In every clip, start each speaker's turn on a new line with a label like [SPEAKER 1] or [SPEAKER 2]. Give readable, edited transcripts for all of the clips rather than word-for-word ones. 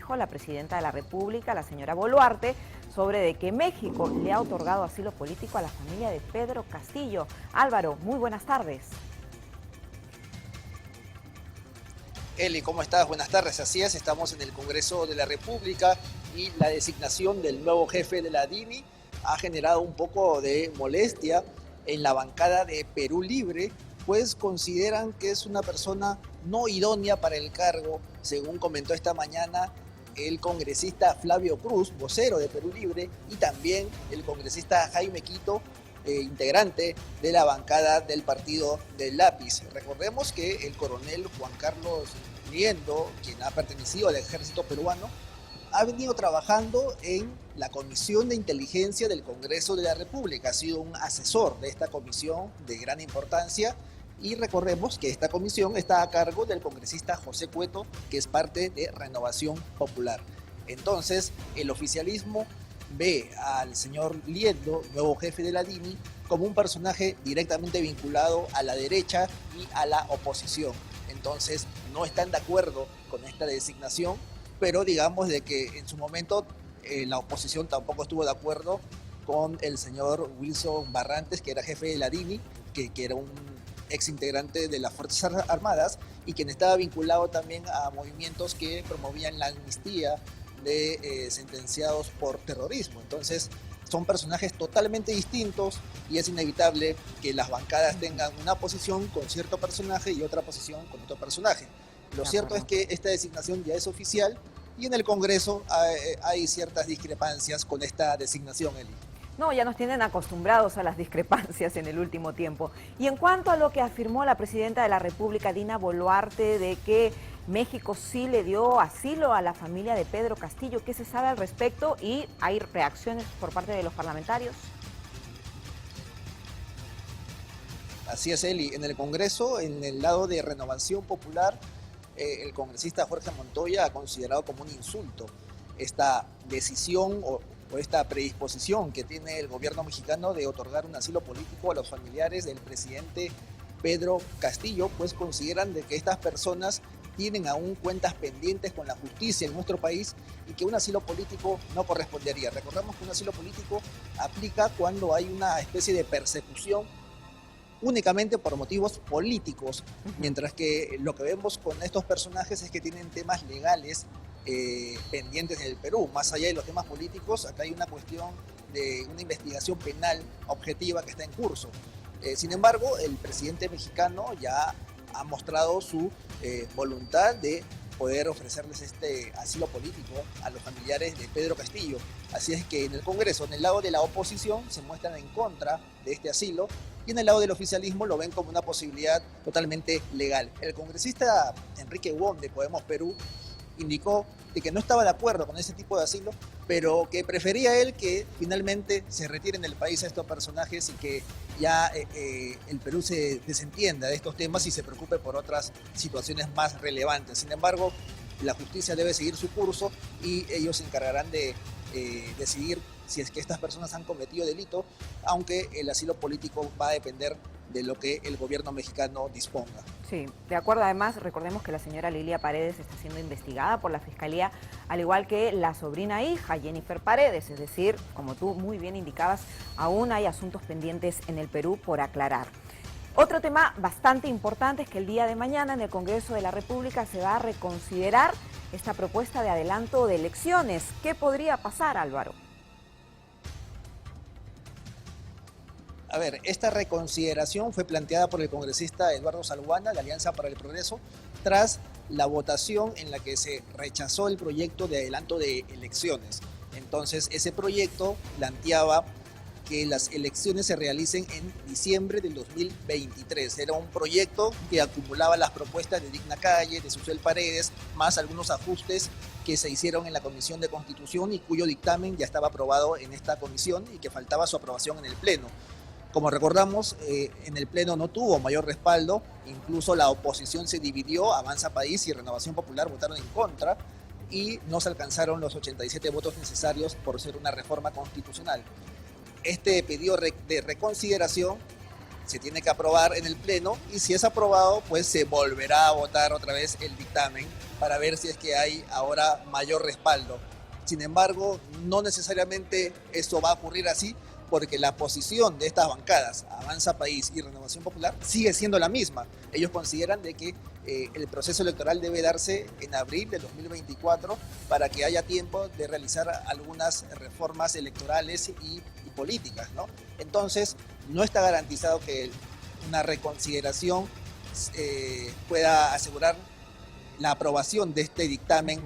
[SPEAKER 1] Dijo la presidenta de la República, la señora Boluarte, sobre de que México le ha otorgado asilo político a la familia de Pedro Castillo. Álvaro, muy buenas tardes.
[SPEAKER 2] Eli, ¿cómo estás? Buenas tardes. Así es, estamos en el Congreso de la República y la designación del nuevo jefe de la DINI ha generado un poco de molestia en la bancada de Perú Libre, pues consideran que es una persona no idónea para el cargo, según comentó esta mañana el congresista Flavio Cruz, vocero de Perú Libre, y también el congresista Jaime Quito, integrante de la bancada del partido del Lápiz. Recordemos que el coronel Juan Carlos Liendo, quien ha pertenecido al ejército peruano, ha venido trabajando en la Comisión de Inteligencia del Congreso de la República, ha sido un asesor de esta comisión de gran importancia. Y recordemos que esta comisión está a cargo del congresista José Cueto, que es parte de Renovación Popular. Entonces, el oficialismo ve al señor Liendo, nuevo jefe de la DINI, como un personaje directamente vinculado a la derecha y a la oposición. Entonces, no están de acuerdo con esta designación, pero digamos de que en su momento la oposición tampoco estuvo de acuerdo con el señor Wilson Barrantes, que era jefe de la DINI, que era un ex integrante de las Fuerzas Armadas y quien estaba vinculado también a movimientos que promovían la amnistía de sentenciados por terrorismo. Entonces, son personajes totalmente distintos y es inevitable que las bancadas tengan una posición con cierto personaje y otra posición con otro personaje. Lo cierto es que esta designación ya es oficial y en el Congreso hay ciertas discrepancias con esta designación, Eli.
[SPEAKER 1] No, ya nos tienen acostumbrados a las discrepancias en el último tiempo. Y en cuanto a lo que afirmó la presidenta de la República, Dina Boluarte, de que México sí le dio asilo a la familia de Pedro Castillo, ¿qué se sabe al respecto? ¿Y hay reacciones por parte de los parlamentarios?
[SPEAKER 2] Así es, Eli. En el Congreso, en el lado de Renovación Popular, el congresista Jorge Montoya ha considerado como un insulto esta decisión o esta predisposición que tiene el gobierno mexicano de otorgar un asilo político a los familiares del presidente Pedro Castillo, pues consideran de que estas personas tienen aún cuentas pendientes con la justicia en nuestro país y que un asilo político no correspondería. Recordamos que un asilo político aplica cuando hay una especie de persecución únicamente por motivos políticos, mientras que lo que vemos con estos personajes es que tienen temas legales pendientes en el Perú. Más allá de los temas políticos, acá hay una cuestión de una investigación penal objetiva que está en curso. Sin embargo, el presidente mexicano ya ha mostrado su voluntad de poder ofrecerles este asilo político a los familiares de Pedro Castillo. Así es que en el Congreso, en el lado de la oposición, se muestran en contra de este asilo y en el lado del oficialismo lo ven como una posibilidad totalmente legal. El congresista Enrique Wong de Podemos Perú indicó de que no estaba de acuerdo con ese tipo de asilo, pero que prefería él que finalmente se retiren del país a estos personajes y que ya el Perú se desentienda de estos temas y se preocupe por otras situaciones más relevantes. Sin embargo, la justicia debe seguir su curso y ellos se encargarán de decidir si es que estas personas han cometido delito, aunque el asilo político va a depender de lo que el gobierno mexicano disponga.
[SPEAKER 1] Sí, de acuerdo. Además, recordemos que la señora Lilia Paredes está siendo investigada por la Fiscalía, al igual que la sobrina hija, Jennifer Paredes. Es decir, como tú muy bien indicabas, aún hay asuntos pendientes en el Perú por aclarar. Otro tema bastante importante es que el día de mañana en el Congreso de la República se va a reconsiderar esta propuesta de adelanto de elecciones. ¿Qué podría pasar, Álvaro?
[SPEAKER 2] A ver, esta reconsideración fue planteada por el congresista Eduardo Salguana, de Alianza para el Progreso, tras la votación en la que se rechazó el proyecto de adelanto de elecciones. Entonces, ese proyecto planteaba que las elecciones se realicen en diciembre del 2023. Era un proyecto que acumulaba las propuestas de Digna Calle, de Susel Paredes, más algunos ajustes que se hicieron en la Comisión de Constitución y cuyo dictamen ya estaba aprobado en esta comisión y que faltaba su aprobación en el Pleno. Como recordamos, en el Pleno no tuvo mayor respaldo, incluso la oposición se dividió, Avanza País y Renovación Popular votaron en contra y no se alcanzaron los 87 votos necesarios por ser una reforma constitucional. Este pedido de reconsideración se tiene que aprobar en el Pleno y si es aprobado, pues se volverá a votar otra vez el dictamen para ver si es que hay ahora mayor respaldo. Sin embargo, no necesariamente esto va a ocurrir así, porque la posición de estas bancadas, Avanza País y Renovación Popular, sigue siendo la misma. Ellos consideran de que el proceso electoral debe darse en abril de 2024 para que haya tiempo de realizar algunas reformas electorales y políticas, ¿no? Entonces, no está garantizado que una reconsideración pueda asegurar la aprobación de este dictamen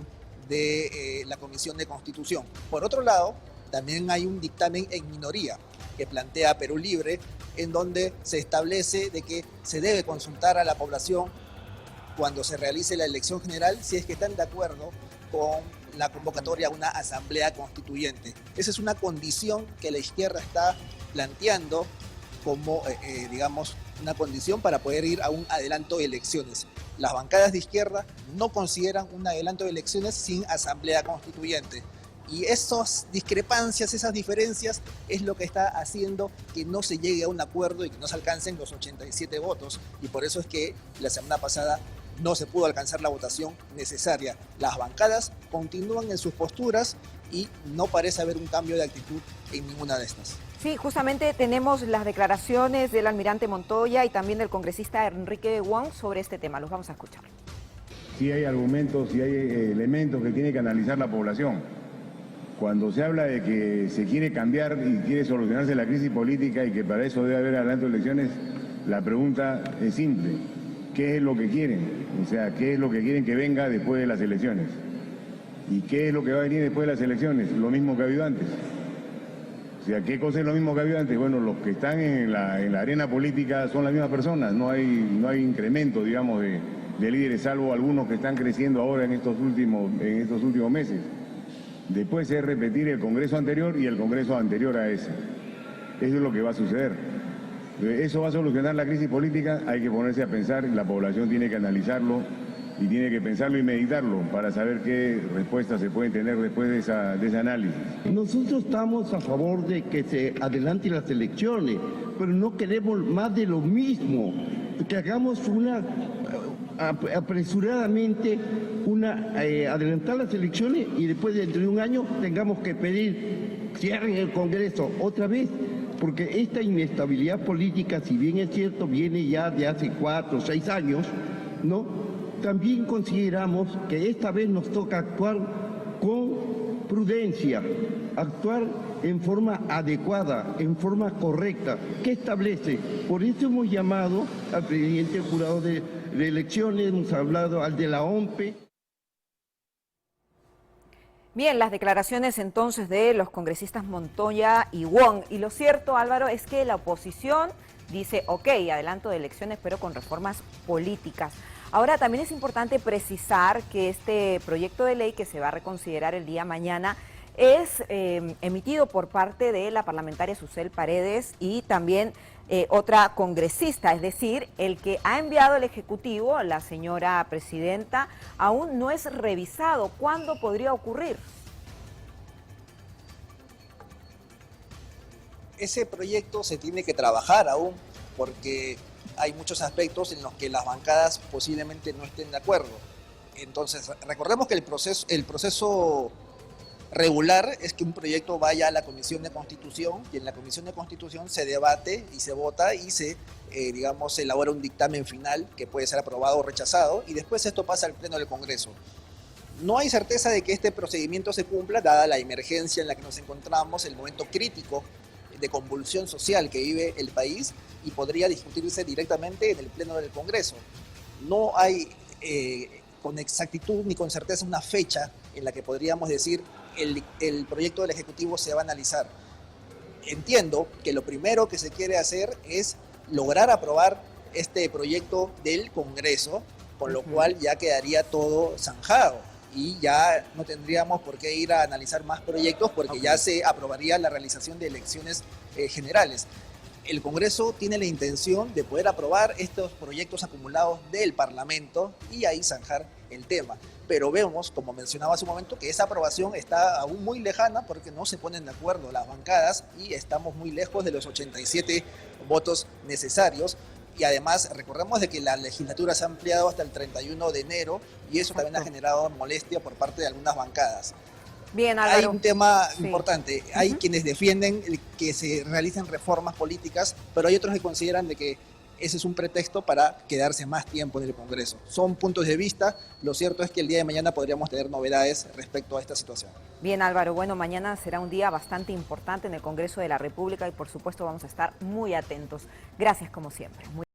[SPEAKER 2] de la Comisión de Constitución. Por otro lado, también hay un dictamen en minoría que plantea Perú Libre, en donde se establece de que se debe consultar a la población cuando se realice la elección general si es que están de acuerdo con la convocatoria a una asamblea constituyente. Esa es una condición que la izquierda está planteando como, digamos, una condición para poder ir a un adelanto de elecciones. Las bancadas de izquierda no consideran un adelanto de elecciones sin asamblea constituyente. Y esas discrepancias, esas diferencias es lo que está haciendo que no se llegue a un acuerdo y que no se alcancen los 87 votos. Y por eso es que la semana pasada no se pudo alcanzar la votación necesaria. Las bancadas continúan en sus posturas y no parece haber un cambio de actitud en ninguna de estas.
[SPEAKER 1] Sí, justamente tenemos las declaraciones del almirante Montoya y también del congresista Enrique Wong sobre este tema. Los vamos a escuchar.
[SPEAKER 3] Sí hay argumentos, sí hay elementos que tiene que analizar la población. Cuando se habla de que se quiere cambiar y quiere solucionarse la crisis política y que para eso debe haber adelanto de elecciones, la pregunta es simple. ¿Qué es lo que quieren? O sea, ¿qué es lo que quieren que venga después de las elecciones? ¿Y qué es lo que va a venir después de las elecciones? Lo mismo que ha habido antes. O sea, ¿qué cosa es lo mismo que ha habido antes? Bueno, los que están en la arena política son las mismas personas, no hay incremento, digamos, de líderes, salvo algunos que están creciendo ahora en estos últimos meses. Después es repetir el Congreso anterior y el Congreso anterior a ese. Eso es lo que va a suceder. ¿Eso va a solucionar la crisis política? Hay que ponerse a pensar, la población tiene que analizarlo y tiene que pensarlo y meditarlo para saber qué respuestas se pueden tener después de ese análisis.
[SPEAKER 4] Nosotros estamos a favor de que se adelanten las elecciones, pero no queremos más de lo mismo, que hagamos apresuradamente adelantar las elecciones y después dentro de un año tengamos que pedir cierren el Congreso otra vez. Porque esta inestabilidad política, si bien es cierto, viene ya de hace 4 o 6 años, ¿no? También consideramos que esta vez nos toca actuar con prudencia, actuar en forma adecuada, en forma correcta. ¿Qué establece? Por eso hemos llamado al presidente del jurado de elecciones, hemos hablado al de la OMPE.
[SPEAKER 1] Bien, las declaraciones entonces de los congresistas Montoya y Wong. Y lo cierto, Álvaro, es que la oposición dice, ok, adelanto de elecciones, pero con reformas políticas. Ahora, también es importante precisar que este proyecto de ley que se va a reconsiderar el día mañana es emitido por parte de la parlamentaria Susel Paredes y también otra congresista, es decir, el que ha enviado el Ejecutivo, la señora presidenta, aún no es revisado. ¿Cuándo podría ocurrir?
[SPEAKER 2] Ese proyecto se tiene que trabajar aún porque hay muchos aspectos en los que las bancadas posiblemente no estén de acuerdo. Entonces, recordemos que el proceso regular es que un proyecto vaya a la Comisión de Constitución y en la Comisión de Constitución se debate y se vota y se, digamos, se elabora un dictamen final que puede ser aprobado o rechazado y después esto pasa al Pleno del Congreso. No hay certeza de que este procedimiento se cumpla dada la emergencia en la que nos encontramos, el momento crítico de convulsión social que vive el país y podría discutirse directamente en el Pleno del Congreso. No hay con exactitud ni con certeza una fecha en la que podríamos decir el proyecto del Ejecutivo se va a analizar. Entiendo que lo primero que se quiere hacer es lograr aprobar este proyecto del Congreso, con lo cual ya quedaría todo zanjado y ya no tendríamos por qué ir a analizar más proyectos porque ya se aprobaría la realización de elecciones generales. El Congreso tiene la intención de poder aprobar estos proyectos acumulados del Parlamento y ahí zanjar el tema. Pero vemos, como mencionaba hace un momento, que esa aprobación está aún muy lejana porque no se ponen de acuerdo las bancadas y estamos muy lejos de los 87 votos necesarios Y además, recordemos de que la legislatura se ha ampliado hasta el 31 de enero y eso también ha generado molestia por parte de algunas bancadas.
[SPEAKER 1] Bien, Álvaro.
[SPEAKER 2] Hay un tema
[SPEAKER 1] Sí.
[SPEAKER 2] importante. Hay quienes defienden que se realicen reformas políticas, pero hay otros que consideran de que ese es un pretexto para quedarse más tiempo en el Congreso. Son puntos de vista. Lo cierto es que el día de mañana podríamos tener novedades respecto a esta situación.
[SPEAKER 1] Bien, Álvaro. Bueno, mañana será un día bastante importante en el Congreso de la República y por supuesto vamos a estar muy atentos. Gracias como siempre.